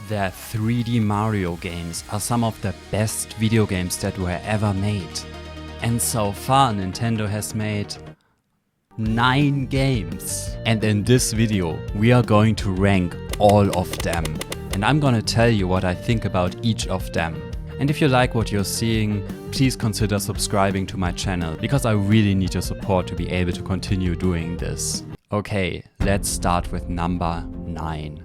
The 3D Mario games are some of the best video games that were ever made. And so far Nintendo has made 9 games. And in this video we are going to rank all of them. And I'm gonna tell you what I think about each of them. And if you like what you're seeing, please consider subscribing to my channel, because I really need your support to be able to continue doing this. Okay, let's start with number 9.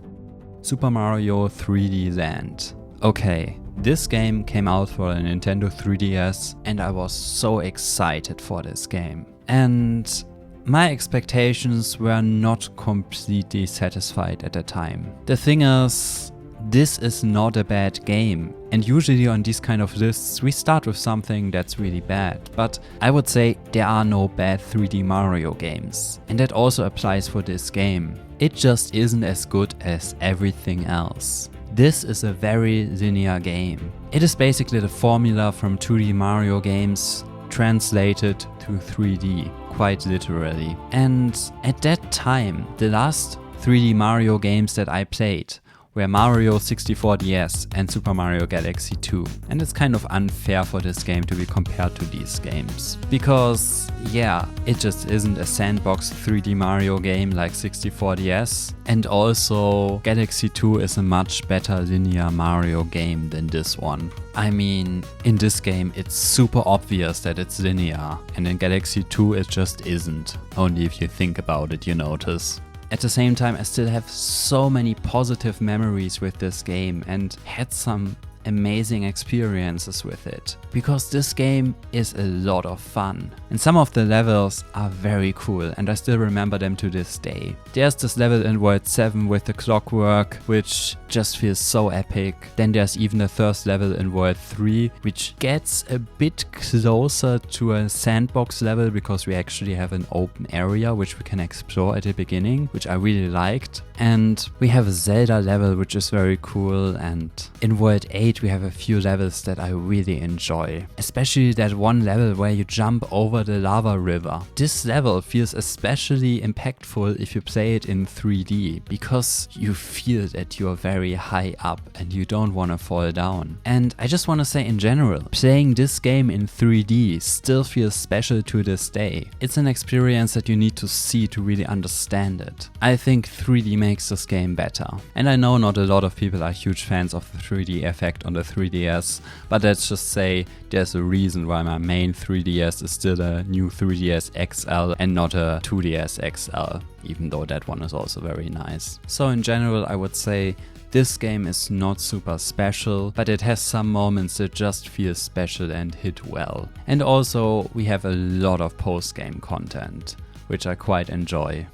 Super Mario 3D Land. Okay, this game came out for a Nintendo 3DS and I was so excited for this game. And my expectations were not completely satisfied at the time. The thing is, this is not a bad game, and usually on these kind of lists we start with something that's really bad, but I would say there are no bad 3D Mario games, and that also applies for this game. It just isn't as good as everything else. This is a very linear game. It is basically the formula from 2D Mario games translated to 3D, quite literally. And at that time, the last 3D Mario games that I played were Mario 64 DS and Super Mario Galaxy 2. And it's kind of unfair for this game to be compared to these games. Because, yeah, it just isn't a sandbox 3D Mario game like 64 DS. And also, Galaxy 2 is a much better linear Mario game than this one. I mean, in this game it's super obvious that it's linear. And in Galaxy 2 it just isn't. Only if you think about it, you notice. At the same time, I still have so many positive memories with this game and had some amazing experiences with it. Because this game is a lot of fun. And some of the levels are very cool and I still remember them to this day. There's this level in World 7 with the clockwork, which just feels so epic. Then there's even the first level in World 3, which gets a bit closer to a sandbox level because we actually have an open area which we can explore at the beginning, which I really liked. And we have a Zelda level which is very cool, and in World 8 we have a few levels that I really enjoy. Especially that one level where you jump over the lava river. This level feels especially impactful if you play it in 3D, because you feel that you are very high up and you don't want to fall down. And I just want to say in general, playing this game in 3D still feels special to this day. It's an experience that you need to see to really understand it. I think 3D makes this game better. And I know not a lot of people are huge fans of the 3D effect on the 3DS, but let's just say there's a reason why my main 3DS is still a new 3DS XL and not a 2DS XL, even though that one is also very nice. So in general, I would say this game is not super special, but it has some moments that just feel special and hit well. And also we have a lot of post-game content, which I quite enjoy.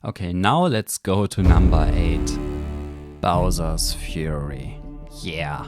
Okay, now let's go to number 8. Bowser's Fury. Yeah,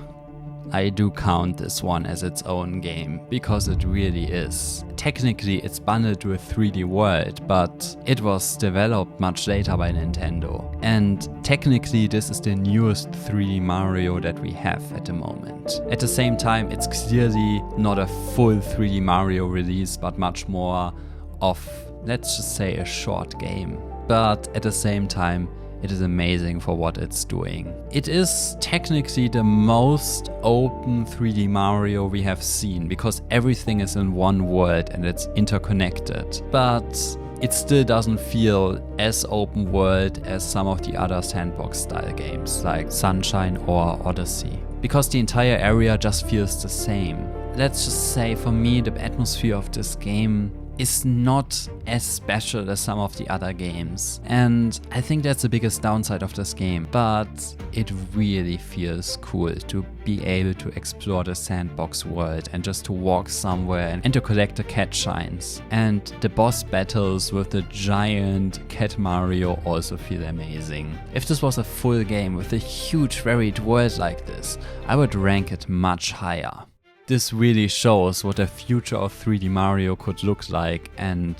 I do count this one as its own game, because it really is. Technically it's bundled with 3D World, but it was developed much later by Nintendo. And technically this is the newest 3D Mario that we have at the moment. At the same time, it's clearly not a full 3D Mario release, but much more of, let's just say, a short game. But at the same time, it is amazing for what it's doing. It is technically the most open 3D Mario we have seen, because everything is in one world and it's interconnected. But it still doesn't feel as open world as some of the other sandbox style games like Sunshine or Odyssey, because the entire area just feels the same. Let's just say, for me, the atmosphere of this game is not as special as some of the other games. And I think that's the biggest downside of this game. But it really feels cool to be able to explore the sandbox world and just to walk somewhere and to collect the cat shines. And the boss battles with the giant cat Mario also feel amazing. If this was a full game with a huge varied world like this, I would rank it much higher. This really shows what the future of 3D Mario could look like, and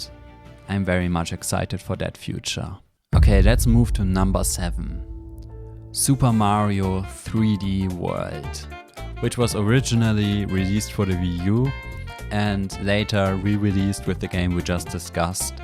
I'm very much excited for that future. Okay, let's move to number 7. Super Mario 3D World, which was originally released for the Wii U and later re-released with the game we just discussed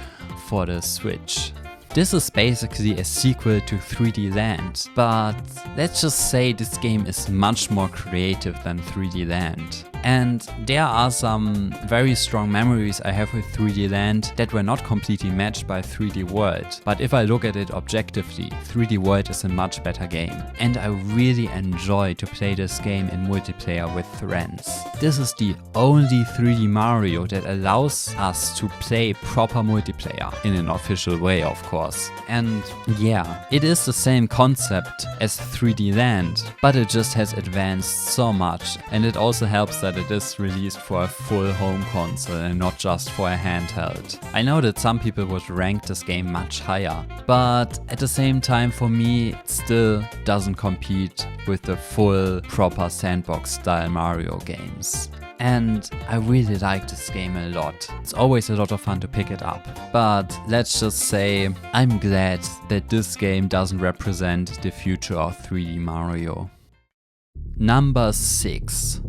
for the Switch. this is basically a sequel to 3D Land, but let's just say this game is much more creative than 3D Land. And there are some very strong memories I have with 3D Land that were not completely matched by 3D World. But if I look at it objectively, 3D World is a much better game. And I really enjoy to play this game in multiplayer with friends. This is the only 3D Mario that allows us to play proper multiplayer, in an official way of course. And yeah, it is the same concept as 3D Land, but it just has advanced so much, and it also helps that it is released for a full home console and not just for a handheld. I know that some people would rank this game much higher, but at the same time for me it still doesn't compete with the full proper sandbox style Mario games. And I really like this game a lot. It's always a lot of fun to pick it up. But let's just say I'm glad that this game doesn't represent the future of 3D Mario. Number 6.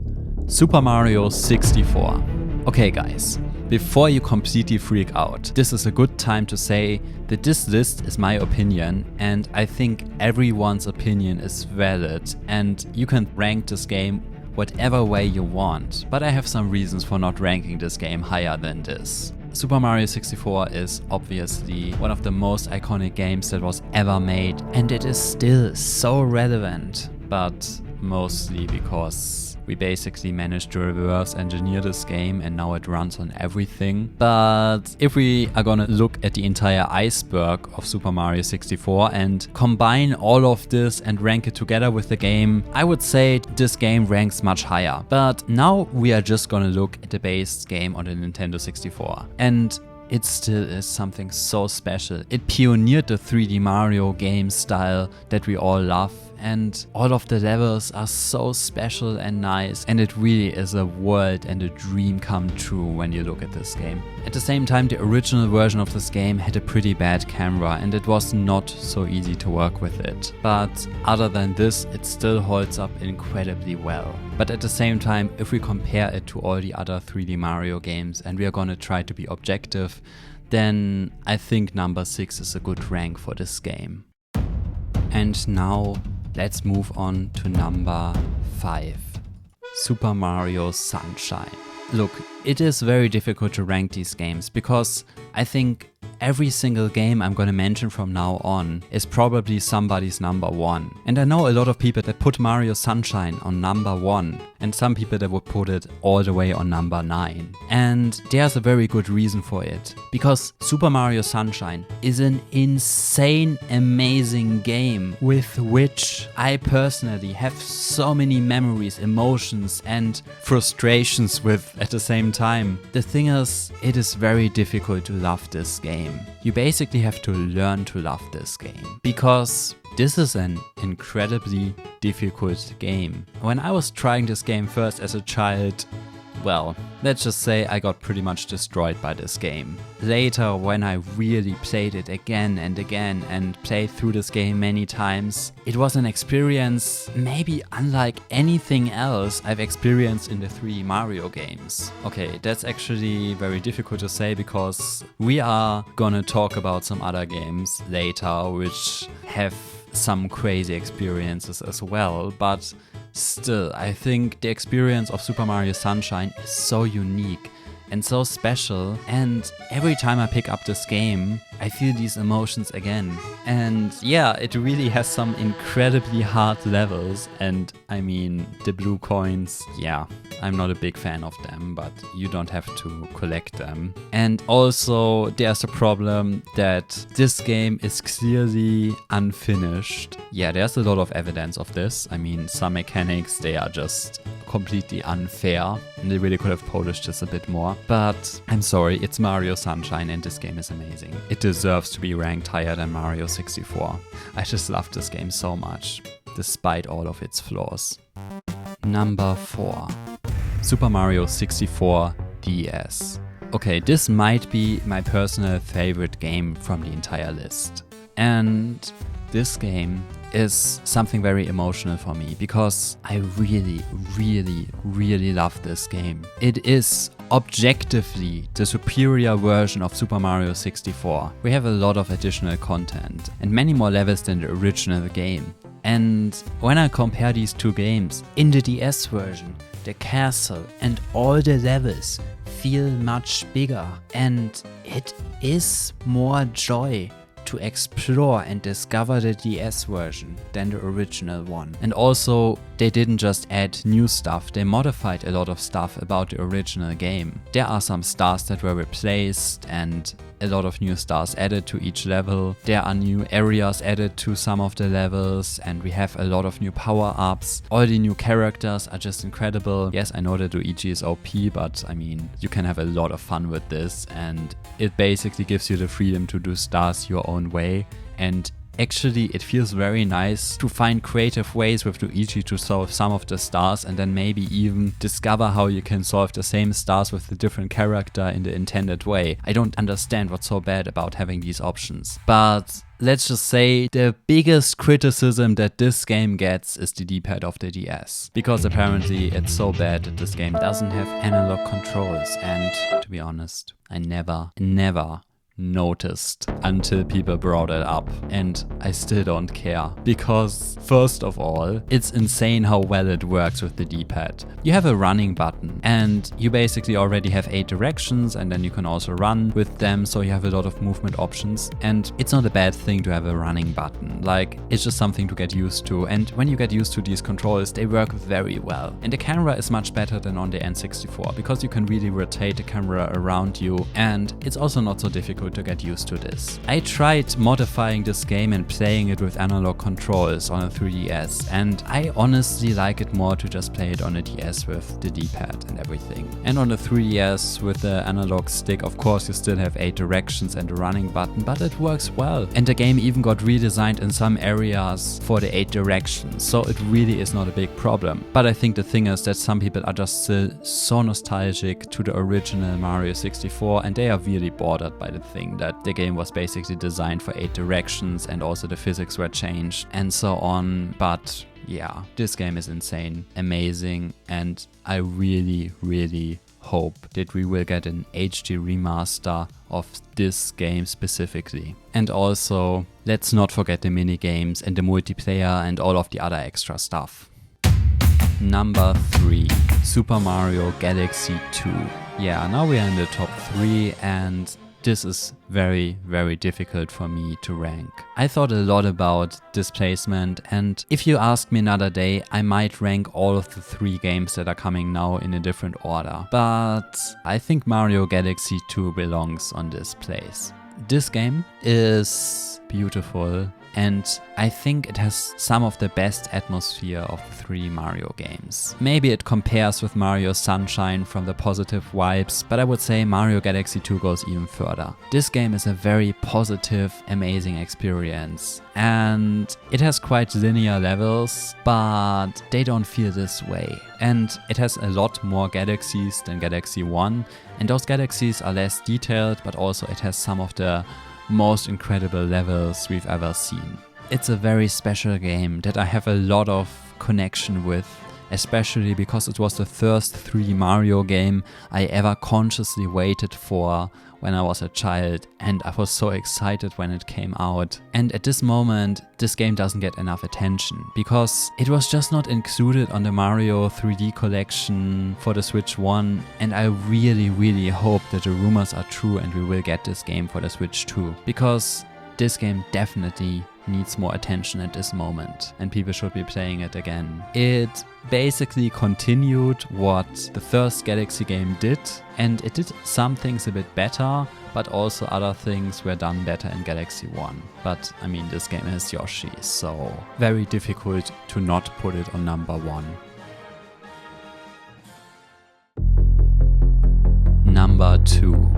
Super Mario 64. Okay guys, before you completely freak out, this is a good time to say that this list is my opinion, and I think everyone's opinion is valid, and you can rank this game whatever way you want, but I have some reasons for not ranking this game higher than this. Super Mario 64 is obviously one of the most iconic games that was ever made, and it is still so relevant, but mostly because we basically managed to reverse engineer this game and now it runs on everything. But if we are gonna look at the entire iceberg of Super Mario 64 and combine all of this and rank it together with the game, I would say this game ranks much higher. But now we are just gonna look at the base game on the Nintendo 64. And it still is something so special. It pioneered the 3D Mario game style that we all love, and all of the levels are so special and nice, and it really is a world and a dream come true when you look at this game. At the same time, the original version of this game had a pretty bad camera and it was not so easy to work with it. But other than this, it still holds up incredibly well. But at the same time, if we compare it to all the other 3D Mario games and we are gonna try to be objective, then I think number 6 is a good rank for this game. And now let's move on to number 5. Super Mario Sunshine. Look, it is very difficult to rank these games because I think every single game I'm gonna mention from now on is probably somebody's number 1. And I know a lot of people that put Mario Sunshine on number 1 and some people that would put it all the way on number 9. And there's a very good reason for it. Because Super Mario Sunshine is an insane, amazing game with which I personally have so many memories, emotions and frustrations with at the same time. The thing is, it is very difficult to love this game. You basically have to learn to love this game because this is an incredibly difficult game. When I was trying this game first as a child, well, let's just say I got pretty much destroyed by this game. Later, when I really played it again and again and played through this game many times, it was an experience maybe unlike anything else I've experienced in the 3D Mario games. Okay, that's actually very difficult to say because we are gonna talk about some other games later which have some crazy experiences as well, but still, I think the experience of Super Mario Sunshine is so unique and so special, and every time I pick up this game, I feel these emotions again. And yeah, it really has some incredibly hard levels, and I mean, the blue coins, yeah, I'm not a big fan of them, but you don't have to collect them. And also, there's a problem that this game is clearly unfinished. Yeah, there's a lot of evidence of this. I mean, some mechanics, they are just completely unfair, and they really could have polished this a bit more. But I'm sorry, it's Mario Sunshine and this game is amazing. It deserves to be ranked higher than Mario 64. I just love this game so much, despite all of its flaws. Number 4. Super Mario 64 DS. Okay, this might be my personal favorite game from the entire list. And this game is something very emotional for me because I really, really, really love this game. It is objectively the superior version of Super Mario 64. We have a lot of additional content and many more levels than the original game. And when I compare these two games, in the DS version, the castle and all the levels feel much bigger, and it is more joy to explore and discover the DS version than the original one. And also, they didn't just add new stuff, they modified a lot of stuff about the original game. There are some stars that were replaced and a lot of new stars added to each level. There are new areas added to some of the levels, and we have a lot of new power-ups. All the new characters are just incredible. Yes, I know that Luigi is OP, but I mean, you can have a lot of fun with this, and it basically gives you the freedom to do stars your own way. And actually, it feels very nice to find creative ways with Luigi to solve some of the stars, and then maybe even discover how you can solve the same stars with a different character in the intended way. I don't understand what's so bad about having these options. But let's just say the biggest criticism that this game gets is the D-pad of the DS. Because apparently it's so bad that this game doesn't have analog controls, and to be honest, I never noticed until people brought it up, and I still don't care, because first of all, it's insane how well it works with the D-pad. You have a running button and you basically already have 8 directions, and then you can also run with them, so you have a lot of movement options, and it's not a bad thing to have a running button. Like, it's just something to get used to, and when you get used to these controls, they work very well. And the camera is much better than on the N64 because you can really rotate the camera around you, and it's also not so difficult to get used to this. I tried modifying this game and playing it with analog controls on a 3DS, and I honestly like it more to just play it on a DS with the D-pad and everything. And on the 3DS with the analog stick, of course you still have 8 directions and a running button, but it works well. And the game even got redesigned in some areas for the 8 directions, so it really is not a big problem. But I think the thing is that some people are just still so nostalgic to the original Mario 64, and they are really bothered by the thing that the game was basically designed for 8 directions and also the physics were changed and so on. But yeah, this game is insane, amazing, and I really, really hope that we will get an HD remaster of this game specifically. And also, let's not forget the mini games and the multiplayer and all of the other extra stuff. Number 3, Super Mario Galaxy 2. Yeah, now we are in the top 3, and this is very, very difficult for me to rank. I thought a lot about this placement, and if you ask me another day, I might rank all of the 3 games that are coming now in a different order. But I think Mario Galaxy 2 belongs on this place. This game is beautiful, and I think it has some of the best atmosphere of the 3 Mario games. Maybe it compares with Mario Sunshine from the positive vibes, but I would say Mario Galaxy 2 goes even further. This game is a very positive, amazing experience, and it has quite linear levels, but they don't feel this way. And it has a lot more galaxies than Galaxy 1, and those galaxies are less detailed, but also it has some of the most incredible levels we've ever seen. It's a very special game that I have a lot of connection with, especially because it was the first 3D Mario game I ever consciously waited for when I was a child, and I was so excited when it came out. And at this moment, this game doesn't get enough attention because it was just not included on the Mario 3D collection for the Switch 1, and I really, really hope that the rumors are true and we will get this game for the Switch 2, because this game definitely needs more attention at this moment and people should be playing it again. It basically continued what the first Galaxy game did, and it did some things a bit better, but also other things were done better in Galaxy 1. But I mean, this game has Yoshi, so very difficult to not put it on number 1. Number 2,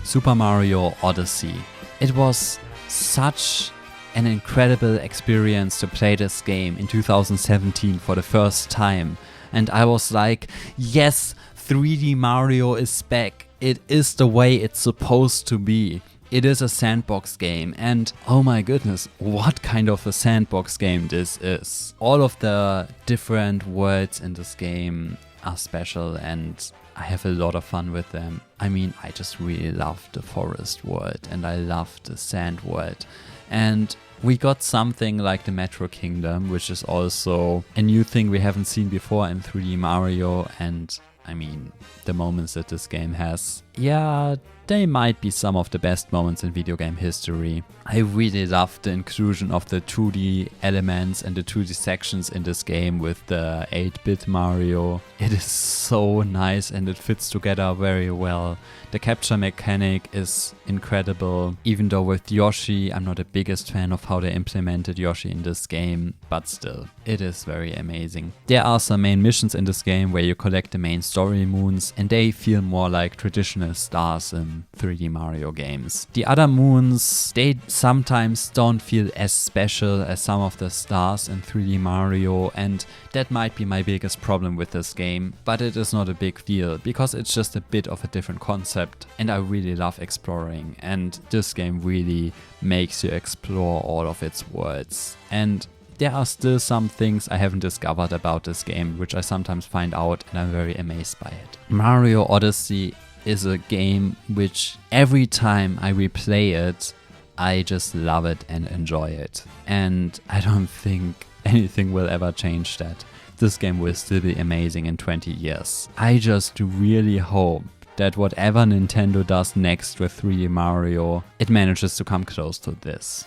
Super Mario Odyssey. It was such an incredible experience to play this game in 2017 for the first time, and I was like, yes, 3D Mario is back. It is the way it's supposed to be. it is a sandbox game, and oh my goodness, what kind of a sandbox game this is. All of the different worlds in this game are special, and I have a lot of fun with them. I mean, I just really love the forest world, and I love the sand world. And we got something like the Metro Kingdom, which is also a new thing we haven't seen before in 3D Mario, and I mean, the moments that this game has, yeah, they might be some of the best moments in video game history. I really love the inclusion of the 2D elements and the 2D sections in this game with the 8-bit Mario. It is so nice and it fits together very well. The capture mechanic is incredible, even though with Yoshi, I'm not the biggest fan of how they implemented Yoshi in this game, but still, it is very amazing. There are some main missions in this game where you collect the main story moons, and they feel more like traditional stars in 3D Mario games. The other moons, they sometimes don't feel as special as some of the stars in 3D Mario, and that might be my biggest problem with this game, but it is not a big deal because it's just a bit of a different concept, and I really love exploring, and this game really makes you explore all of its worlds. And there are still some things I haven't discovered about this game, which I sometimes find out, and I'm very amazed by it. Mario Odyssey is a game which every time I replay it, I just love it and enjoy it. And I don't think anything will ever change that. This game will still be amazing in 20 years. I just really hope that whatever Nintendo does next with 3D Mario, it manages to come close to this.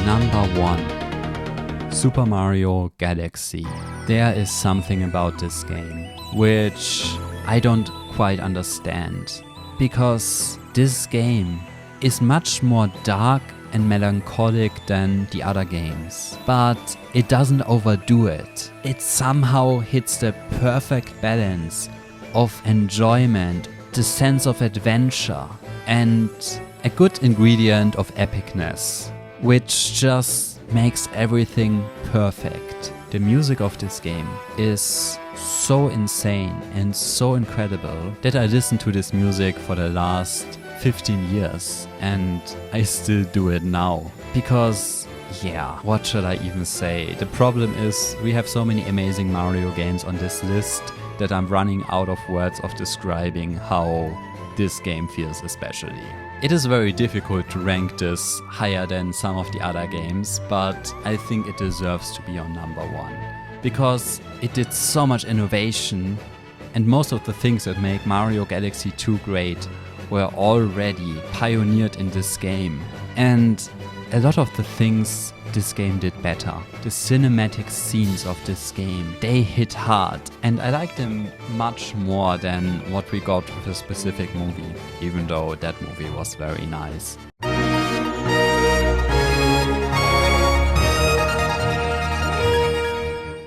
Number 1. Super Mario Galaxy. There is something about this game which I don't quite understand, because this game is much more dark and melancholic than the other games, but it doesn't overdo it. It somehow hits the perfect balance of enjoyment, the sense of adventure, and a good ingredient of epicness, which just makes everything perfect. The music of this game is so insane and so incredible that I listened to this music for the last 15 years and I still do it now. Because, yeah, what should I even say? The problem is we have so many amazing Mario games on this list that I'm running out of words of describing how this game feels especially. It is very difficult to rank this higher than some of the other games, but I think it deserves to be on number 1. Because it did so much innovation, and most of the things that make Mario Galaxy 2 great were already pioneered in this game. And a lot of the things this game did better. The cinematic scenes of this game, they hit hard, and I like them much more than what we got with a specific movie, even though that movie was very nice.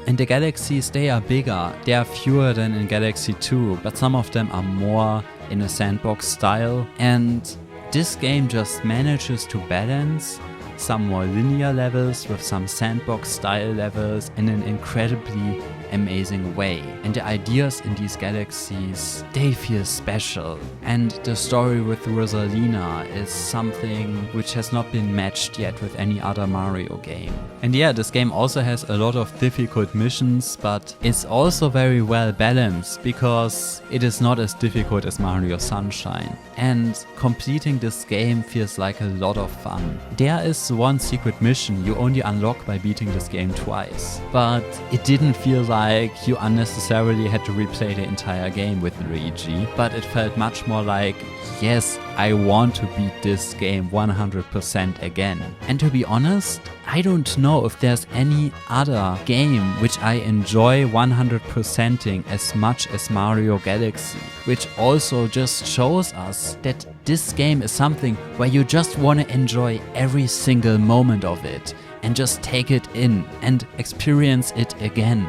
And the galaxies, they are bigger, they are fewer than in Galaxy 2, but some of them are more in a sandbox style, and this game just manages to balance some more linear levels with some sandbox style levels in an incredibly amazing way. And the ideas in these galaxies, they feel special. And the story with Rosalina is something which has not been matched yet with any other Mario game. And yeah, this game also has a lot of difficult missions, but it's also very well balanced because it is not as difficult as Mario Sunshine. And completing this game feels like a lot of fun. There is one secret mission you only unlock by beating this game twice, but it didn't feel like you unnecessarily had to replay the entire game with Luigi, but it felt much more like, yes, I want to beat this game 100% again. And to be honest, I don't know if there's any other game which I enjoy 100%ing as much as Mario Galaxy, which also just shows us that this game is something where you just want to enjoy every single moment of it and just take it in and experience it again.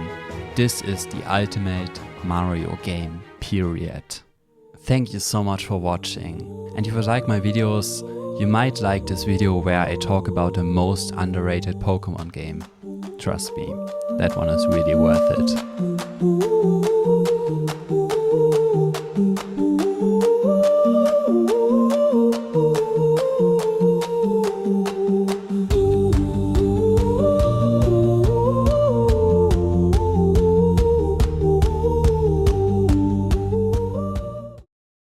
This is the ultimate Mario game, period. Thank you so much for watching. And if you like my videos, you might like this video where I talk about the most underrated Pokemon game. Trust me, that one is really worth it.